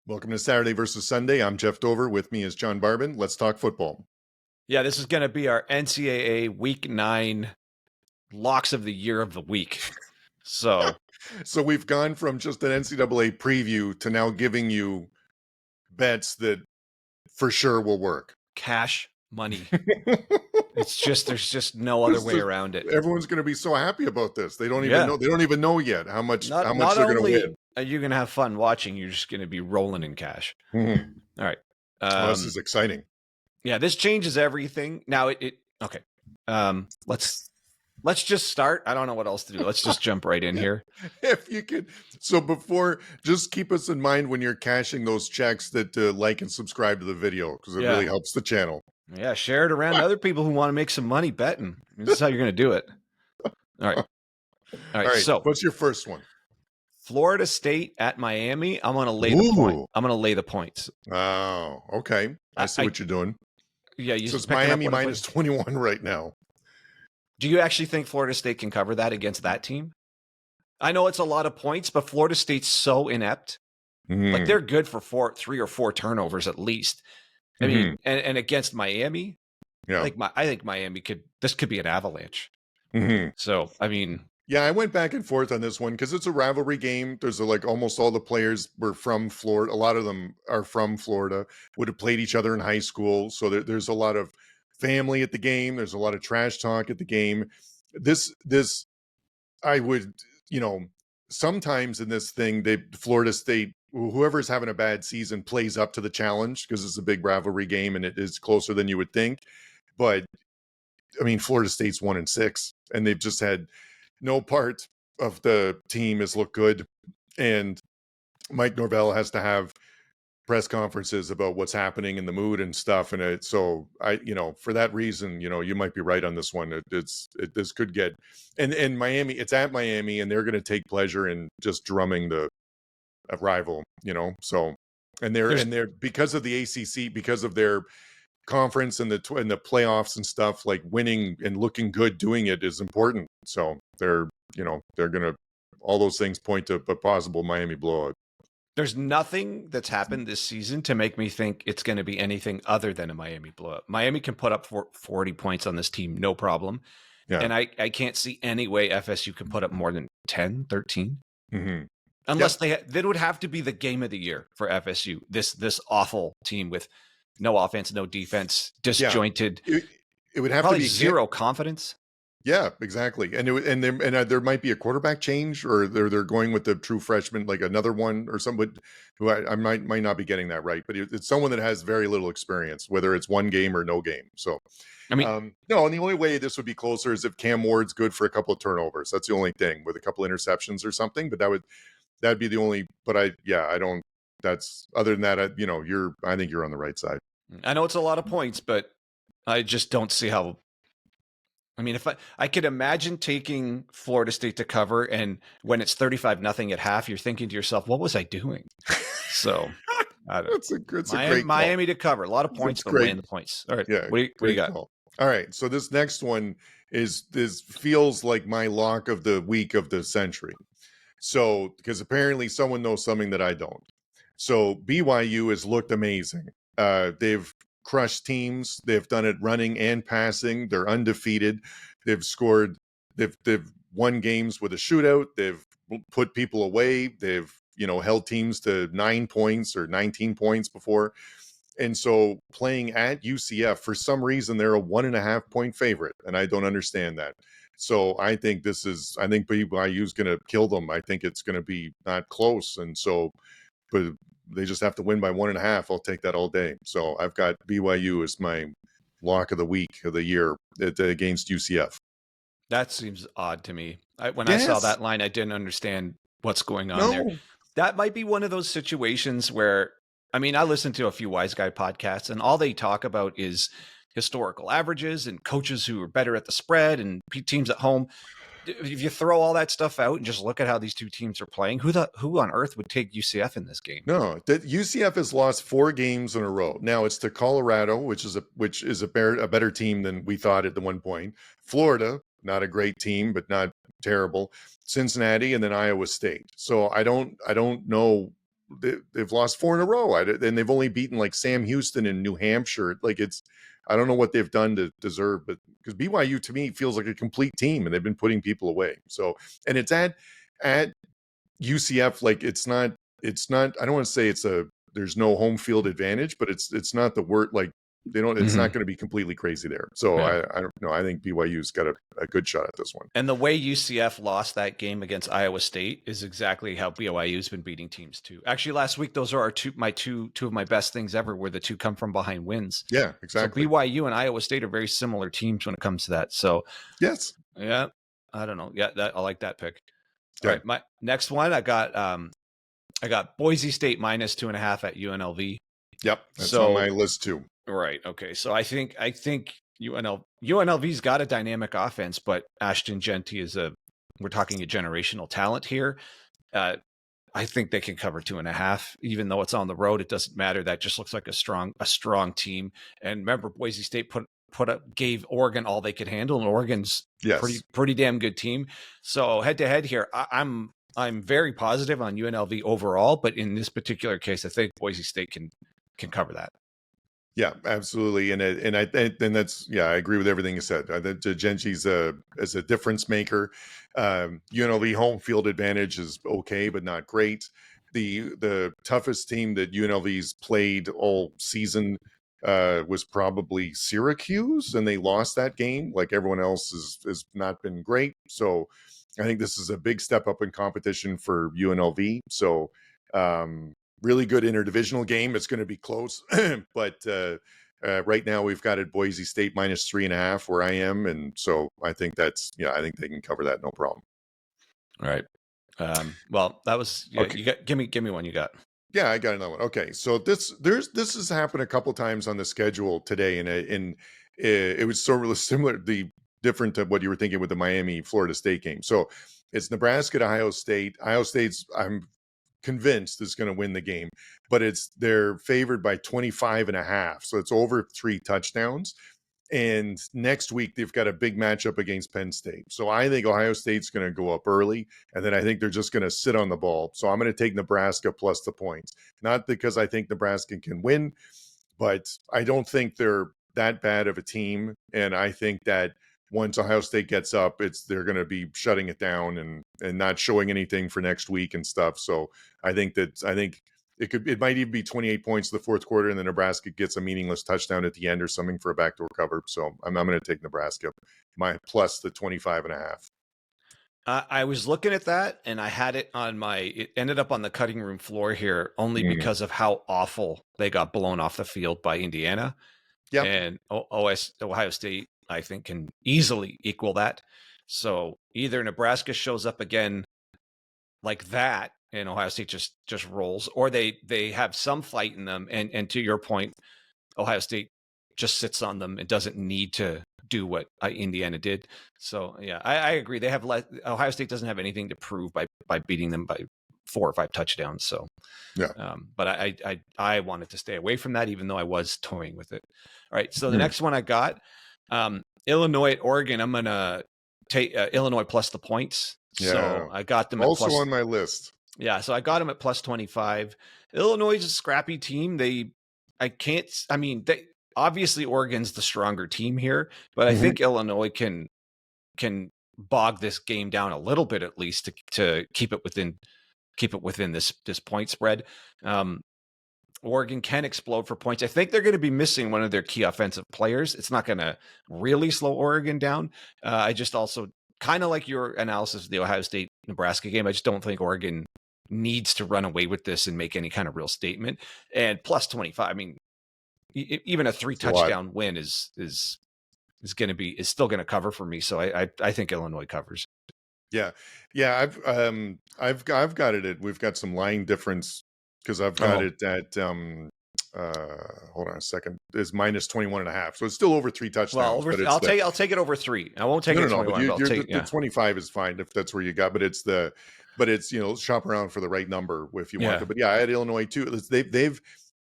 Welcome to Saturday versus Sunday. I'm Jeff Dover. With me is John Barbin. Let's talk football. Yeah, this is going to be our NCAA Week 9 locks of the year of the week. So we've gone from just an NCAA preview to now giving you bets that for sure will work. Cash money. There's just no other way around it. Everyone's going to be so happy about this. They don't even know. They don't even know yet how much they're going to win. You're going to have fun watching. You're just going to be rolling in cash. Mm-hmm. All right. This is exciting. Yeah, this changes everything. Now okay. Let's just start. I don't know what else to do. Let's just jump right in here. If you could. So just keep us in mind when you're cashing those checks that like and subscribe to the video because it really helps the channel. Yeah, share it around to other people who want to make some money betting. This is how you're going to do it. All right. So what's your first one? Florida State at Miami. I'm going to lay the point. I'm going to lay the points. Oh, okay. I see what you're doing. Yeah, so it's Miami minus 21 right now. Do you actually think Florida State can cover that against that team? I know it's a lot of points, but Florida State's so inept. Like they're good for 3 or 4 turnovers at least. I mean, and against Miami, I think Miami could be an avalanche. So, I mean, yeah, I went back and forth on this one because it's a rivalry game. There's almost all the players were from Florida. A lot of them are from Florida, would have played each other in high school. So there's a lot of family at the game. There's a lot of trash talk at the game. This I would, sometimes in this thing, Florida State, whoever's having a bad season plays up to the challenge because it's a big rivalry game and it is closer than you would think. But I mean, Florida State's 1-6 and they've just had no part of the team has looked good. And Mike Norvell has to have press conferences about what's happening in the mood and stuff. And so for that reason, you might be right on this one. This could get, and Miami, it's at Miami and they're going to take pleasure in just drumming a rival, so, and they're because of the ACC, because of their conference and the playoffs and stuff, like winning and looking good doing it is important. So they're gonna, all those things point to a possible Miami blowout. There's nothing that's happened this season to make me think it's going to be anything other than a Miami blowout. Miami can put up 40 points on this team, no problem. Yeah. And I can't see any way FSU can put up more than 10, 13. Unless they would have to be the game of the year for FSU. This awful team with no offense, no defense, disjointed. Yeah. It would have probably to be zero confidence. Yeah, exactly. And there might be a quarterback change, or they're going with the true freshman, like another one or someone who I might not be getting that right, but it's someone that has very little experience, whether it's one game or no game. So, I mean, no, and the only way this would be closer is if Cam Ward's good for a couple of turnovers. That's the only thing, with a couple of interceptions or something. But that'd be the only. But I don't. That's other than that. I think you're on the right side. I know it's a lot of points, but I just don't see how. I mean, if I could imagine taking Florida State to cover, and when it's 35-0 at half, you're thinking to yourself, "What was I doing?" So, it's a great call. Miami to cover, a lot of points, but winning the points. All right, yeah. What do you got? Call. All right, so this next one feels like my lock of the week of the century. So, because apparently someone knows something that I don't. So BYU has looked amazing. They've crushed teams. They've done it running and passing. They're undefeated. They've won games with a shootout. They've put people away. They've held teams to 9 points or 19 points before. And so playing at UCF, for some reason, they're a 1.5 point favorite, and I don't understand that. So I think BYU is going to kill them. I think it's going to be not close, and so, but they just have to win by 1.5. I'll take that all day. So I've got BYU as my lock of the week of the year against UCF. That seems odd to me. When I saw that line, I didn't understand what's going on there. That might be one of those situations where, I mean, I listen to a few Wise Guy podcasts, and all they talk about is historical averages and coaches who are better at the spread and teams at home. If you throw all that stuff out and just look at how these two teams are playing, who on earth would take UCF in this game? No, UCF has lost 4 games in a row. Now it's to Colorado, which is a better team than we thought at the one point. Florida, not a great team, but not terrible. Cincinnati, and then Iowa State. So I don't know they've lost 4 in a row, and they've only beaten like Sam Houston in New Hampshire. Like I don't know what they've done to deserve, but because BYU to me feels like a complete team, and they've been putting people away. So, and it's at UCF. Like it's not. I don't want to say there's no home field advantage, but it's not the word like they don't. It's not going to be completely crazy there. So I don't know. I think BYU's got a good shot at this one. And the way UCF lost that game against Iowa State is exactly how BYU's been beating teams too. Actually, last week those are two of my best things ever, were the 2 come from behind wins. Yeah, exactly. So BYU and Iowa State are very similar teams when it comes to that. So yes, yeah, I don't know. Yeah, I like that pick. All right, my next one, I got Boise State minus 2.5 at UNLV. Yep, that's on my list too. Right. Okay. So I think UNLV's got a dynamic offense, but Ashton Genty we're talking a generational talent here. I think they can cover 2.5, even though it's on the road. It doesn't matter. That just looks like a strong team. And remember, Boise State gave Oregon all they could handle, and Oregon's pretty damn good team. So head to head here, I'm very positive on UNLV overall, but in this particular case, I think Boise State can cover that. Yeah, absolutely, and that's I agree with everything you said. Genji's is a difference maker. UNLV home field advantage is okay, but not great. The toughest team that UNLV's played all season was probably Syracuse, and they lost that game. Like everyone else has not been great. So I think this is a big step up in competition for UNLV. So really good interdivisional game. It's going to be close, but right now we've got it Boise State minus 3.5 where I am, and so I think I think they can cover that no problem. All right. Well, that was okay. You got give me one you got. Yeah, I got another one. Okay, so this has happened a couple times on the schedule today, and it was sort of similar, different to what you were thinking with the Miami Florida State game. So it's Nebraska to Ohio State. Ohio State's I'm convinced is going to win the game, but they're favored by 25.5, so it's over 3 touchdowns. And next week they've got a big matchup against Penn State, so I think Ohio State's going to go up early, and then I think they're just going to sit on the ball. So I'm going to take Nebraska plus the points, not because I think Nebraska can win, but I don't think they're that bad of a team, and I think that once Ohio State gets up, they're going to be shutting it down and not showing anything for next week and stuff. So I think it might even be 28 points in the fourth quarter, and then Nebraska gets a meaningless touchdown at the end or something for a backdoor cover. So I'm going to take Nebraska plus the 25.5. I was looking at that, and I had it it ended up on the cutting room floor here only because of how awful they got blown off the field by Indiana. Yeah, and Ohio State, I think, can easily equal that. So either Nebraska shows up again like that and Ohio State just rolls, or they have some fight in them, and to your point, Ohio State just sits on them and doesn't need to do what Indiana did. So yeah, I agree. They have Ohio State doesn't have anything to prove by beating them by 4 or 5 touchdowns. So yeah, but I wanted to stay away from that, even though I was toying with it. All right, so the next one I got, Illinois at Oregon. I'm gonna take Illinois plus the points. Yeah. So I got them also on my list. Yeah, so I got them at plus 25. Illinois is a scrappy team. Obviously Oregon's the stronger team here, but I think Illinois can bog this game down a little bit at least to keep it within this point spread. Oregon can explode for points. I think they're going to be missing one of their key offensive players. It's not going to really slow Oregon down. I just also kind of like your analysis of the Ohio State Nebraska game. I just don't think Oregon needs to run away with this and make any kind of real statement. And plus 25. I mean, even a 3 touchdown win is still going to cover for me. So I think Illinois covers. Yeah. I've got it. We've got some line difference because I've got it at hold on a second. It's minus 21.5. So it's still over 3 touchdowns. Well, I'll take it over 3. I won't take it 21. The 25 is fine if that's where you got, but it's shop around for the right number if you want to. But yeah, I had Illinois too.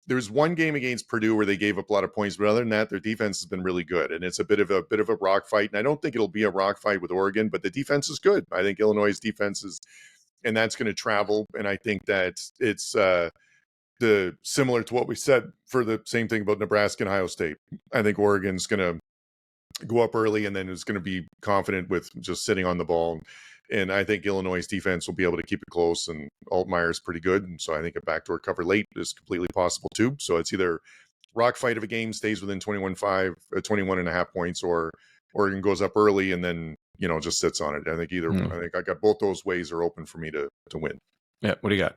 There's one game against Purdue where they gave up a lot of points, but other than that, their defense has been really good, and it's a bit of a rock fight. And I don't think it'll be a rock fight with Oregon, but the defense is good. I think Illinois' defense and that's going to travel. And I think that it's the similar to what we said for the same thing about Nebraska and Ohio State. I think Oregon's going to go up early and then is going to be confident with just sitting on the ball. And I think Illinois' defense will be able to keep it close, and Altmaier is pretty good. And so I think a backdoor cover late is completely possible too. So it's either rock fight of a game, stays within 21.5 points, or Oregon goes up early and then, just sits on it. I think I think I got both those ways are open for me to win. Yeah. What do you got?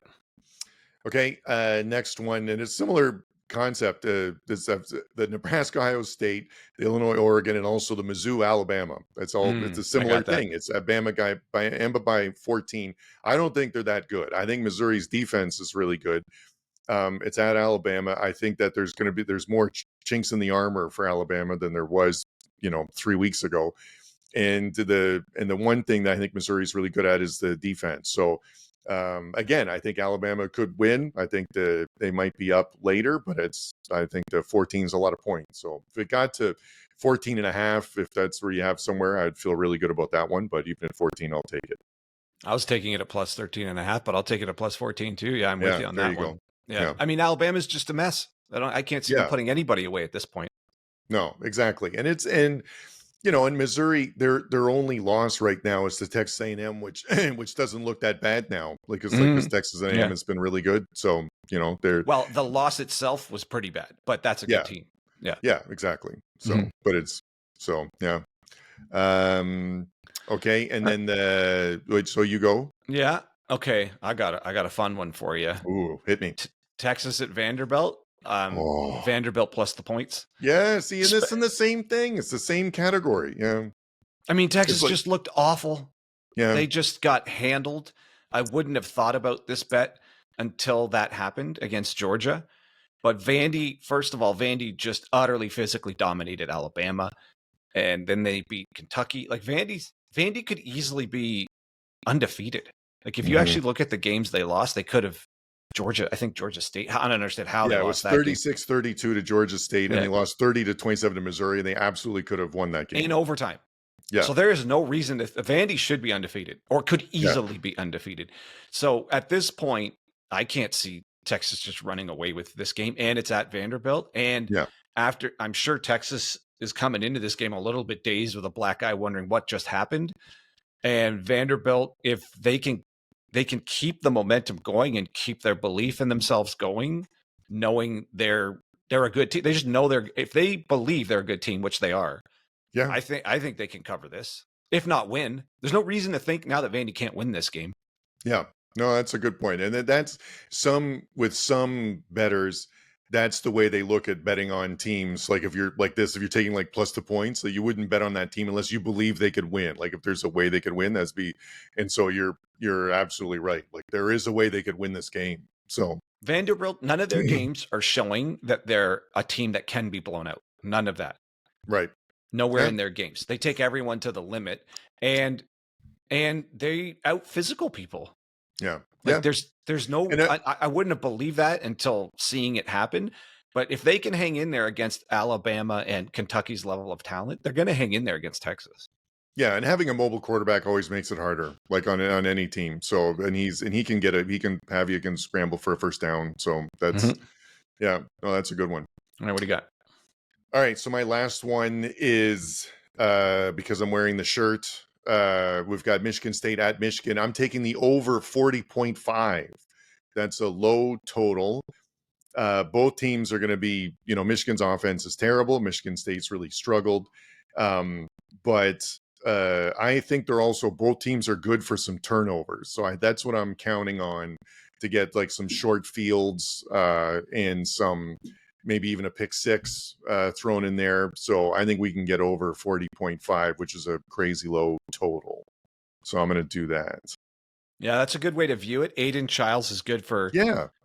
Okay. Next one. And it's similar concept. This the Nebraska, Ohio State, the Illinois, Oregon, and also the Mizzou, Alabama. It's a similar thing. It's Alabama by 14. I don't think they're that good. I think Missouri's defense is really good. It's at Alabama. I think that there's more chinks in the armor for Alabama than there was, 3 weeks ago. And the one thing that I think Missouri is really good at is the defense. So again, I think Alabama could win. I think they might be up later, but I think the 14 is a lot of points. So if it got to 14.5, if that's where you have somewhere, I'd feel really good about that one. But even at 14, I'll take it. I was taking it at plus 13.5, but I'll take it at plus 14 too. Yeah, I'm with you on that one. Yeah. I mean, Alabama's just a mess. I can't see them putting anybody away at this point. No, exactly. And in Missouri, their only loss right now is to Texas A&M, which doesn't look that bad now, because Texas A&M has been really good. So they're the loss itself was pretty bad, but that's a good team. Yeah, exactly. So, but it's okay, and then so you go. Yeah. Okay, I got a fun one for you. Ooh, hit me. Texas at Vanderbilt. Vanderbilt plus the points. Yeah, see, and it's in the same thing. It's the same category. Yeah. I mean, Texas just looked awful. Yeah. They just got handled. I wouldn't have thought about this bet until that happened against Georgia. But Vandy just utterly physically dominated Alabama. And then they beat Kentucky. Like Vandy could easily be undefeated. Like if you actually look at the games they lost, they could have Georgia State. I don't understand how they lost that. It was 36-32 to Georgia State, and they lost 30-27 to Missouri, and they absolutely could have won that game in overtime. Yeah. So there is no reason Vandy should be undefeated, or could easily be undefeated. So at this point, I can't see Texas just running away with this game, and it's at Vanderbilt. And after, I'm sure Texas is coming into this game a little bit dazed with a black eye, wondering what just happened. And Vanderbilt, if they can keep the momentum going and keep their belief in themselves going, knowing they're a good team. They just know if they believe they're a good team, which they are. Yeah, I think they can cover this, if not win. There's no reason to think now that Vandy can't win this game. Yeah, no, that's a good point. And that's with some bettors, that's the way they look at betting on teams. Like if you're taking like plus the points, that you wouldn't bet on that team unless you believe they could win. Like if there's a way they could win, and so you're absolutely right. Like there is a way they could win this game. So Vanderbilt, none of their games are showing that they're a team that can be blown out. None of that. Right. Nowhere in their games. They take everyone to the limit, and they out physical people. Yeah. Like there's no, I wouldn't have believed that until seeing it happen. But if they can hang in there against Alabama and Kentucky's level of talent, they're going to hang in there against Texas. Yeah, and having a mobile quarterback always makes it harder, like on any team. So, and he can scramble for a first down. So that's that's a good one. All right, what do you got? All right, so my last one is because I'm wearing the shirt. We've got Michigan State at Michigan. I'm taking the over 40.5. That's a low total. Both teams are going to be, Michigan's offense is terrible. Michigan State's really struggled. But I think both teams are good for some turnovers. So that's what I'm counting on to get like some short fields and some, maybe even a pick six thrown in there. So I think we can get over 40.5, which is a crazy low total. So I'm going to do that. Yeah, that's a good way to view it. Aiden Childs is good for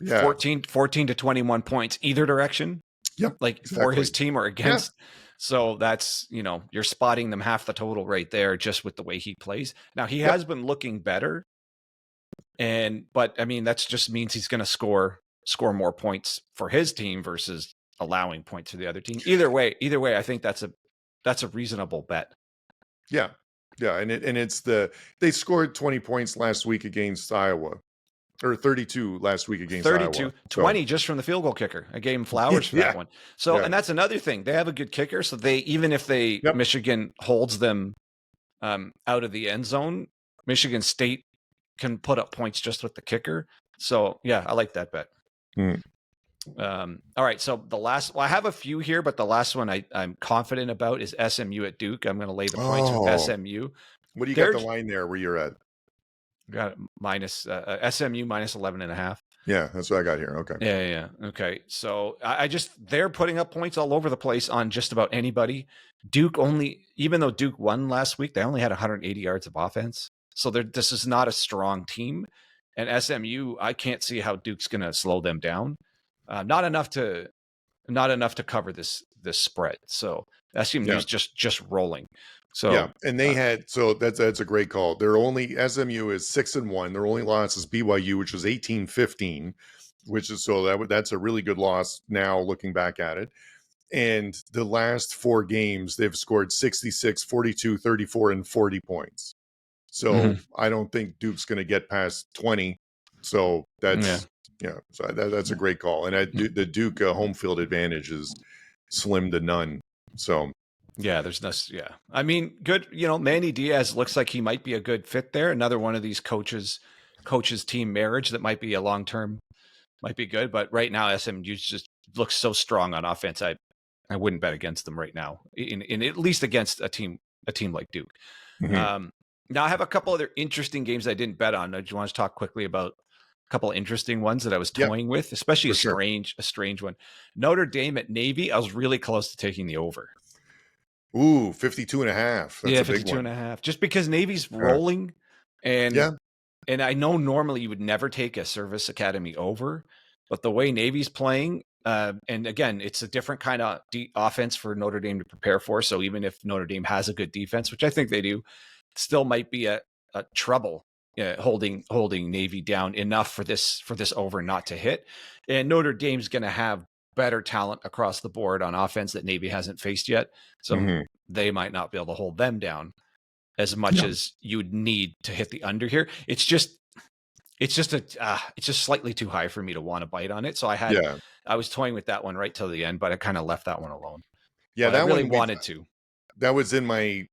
14 to 21 points either direction. Yep, for his team or against. Yeah. So that's, you're spotting them half the total right there just with the way he plays. Now he has been looking better. But I mean, that just means he's going to score more points for his team versus allowing points for the other team. Either way, I think that's a reasonable bet. Yeah. Yeah, and they scored 20 points last week against Iowa, or 32 last week against Iowa. 32, 20 just from the field goal kicker. I gave him flowers for that one. So, and that's another thing. They have a good kicker. So even if Michigan holds them out of the end zone, Michigan State can put up points just with the kicker. So yeah, I like that bet. All right. So I have a few here, but the last one I'm confident about is SMU at Duke. I'm going to lay the points with SMU. What do you got the line there where you're at? Got minus SMU minus 11.5. Yeah, that's what I got here. Okay. Yeah. Okay. So they're putting up points all over the place on just about anybody. Duke even though Duke won last week, they only had 180 yards of offense. So this is not a strong team. And SMU, I can't see how Duke's going to slow them down. Not enough to cover this spread. So SMU is just rolling. So yeah, and they that's a great call. SMU is 6-1. Their only loss is BYU, which was 18-15, that's a really good loss now looking back at it. And the last 4 games they've scored 66, 42, 34, and 40 points. So I don't think Duke's going to get past 20. So that's so that's a great call. And the Duke home field advantage is slim to none. So. Yeah, there's no. Yeah, I mean, good. Manny Diaz looks like he might be a good fit there. Another one of these coaches team marriage that might be a long term, might be good. But right now, SMU just looks so strong on offense. I wouldn't bet against them right now, in at least against a team like Duke. Now I have a couple other interesting games I didn't bet on. Do you want to talk quickly about a couple of interesting ones that I was toying with, especially a strange one? Notre Dame at Navy. I was really close to taking the over. Ooh, 52.5. That's a big 52.5. Just because Navy's rolling, and I know normally you would never take a service academy over, but the way Navy's playing, and again, it's a different kind of offense for Notre Dame to prepare for. So even if Notre Dame has a good defense, which I think they do, still might be a trouble holding Navy down enough for this over not to hit. And Notre Dame's going to have better talent across the board on offense that Navy hasn't faced yet. So they might not be able to hold them down as much as you would need to hit the under here. It's just slightly too high for me to want to bite on it. So I was toying with that one right till the end, but I kind of left that one alone. Yeah, but I really wanted to. That was in my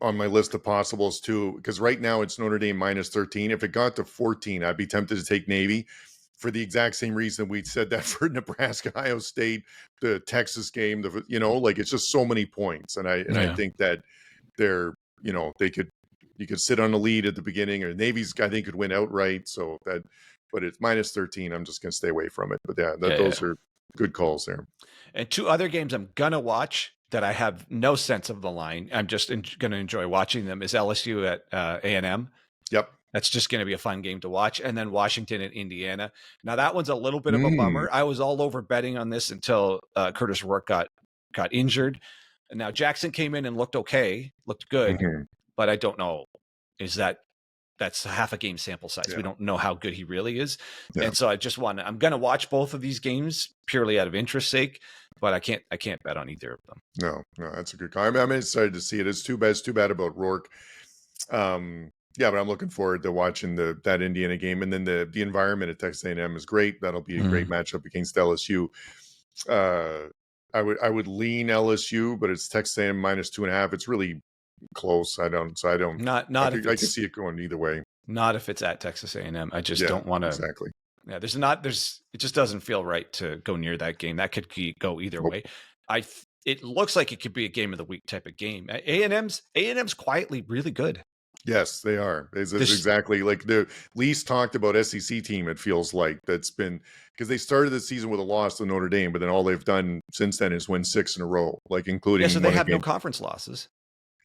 on my list of possibles too, because right now it's Notre Dame minus 13. If it got to 14, I'd be tempted to take Navy. For the exact same reason we said that for Nebraska, Ohio State, the Texas game, it's just so many points. And I think that you could sit on the lead at the beginning, or Navy's, I think, could win outright. So but it's minus 13. I'm just going to stay away from it. But those are good calls there. And 2 other games I'm going to watch that I have no sense of the line. I'm just going to enjoy watching them is LSU at A&M. Yep. That's just going to be a fun game to watch. And then Washington and Indiana. Now that one's a little bit of a bummer. I was all over betting on this until Curtis Rourke got injured. And now Jackson came in and looked good, but I don't know. That's half a game sample size. We don't know how good he really is. Yeah. And so I'm going to watch both of these games purely out of interest sake, but I can't bet on either of them. No, that's a good call. I'm excited to see it. It's too bad about Rourke. Yeah, but I'm looking forward to watching that Indiana game, and then the environment at Texas A&M is great. That'll be a great matchup against LSU. I would lean LSU, but it's Texas A&M minus 2.5. It's really close. I can see it going either way. Not if it's at Texas A&M. I just don't want to. Exactly. Yeah, it just doesn't feel right to go near that game. That could go either way. It looks like it could be a game of the week type of game. A&M's quietly really good. Yes, they are. It's exactly like the least talked about SEC team, it feels like, that's been, because they started the season with a loss to Notre Dame, but then all they've done since then is win 6 in a row, like including. Yeah, so they have no conference losses.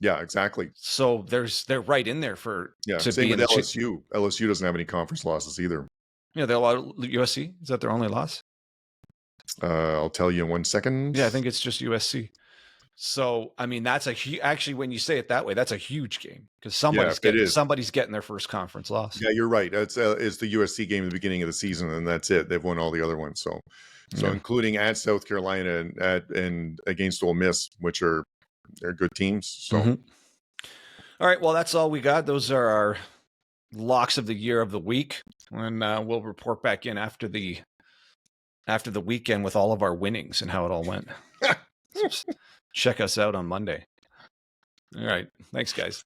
Yeah, exactly. So they're right in there for. Yeah, same with LSU. LSU doesn't have any conference losses either. Yeah, they allowed USC. Is that their only loss? I'll tell you in 1 second. Yeah, I think it's just USC. So, I mean, that's actually, when you say it that way, that's a huge game because somebody's getting their first conference loss. Yeah, you're right. It's the USC game at the beginning of the season, and that's it. They've won all the other ones. So including at South Carolina and against Ole Miss, which they're good teams. So, all All right. Well, that's all we got. Those are our locks of the year of the week. And we'll report back in after the weekend with all of our winnings and how it all went. Check us out on Monday. All right. Thanks, guys.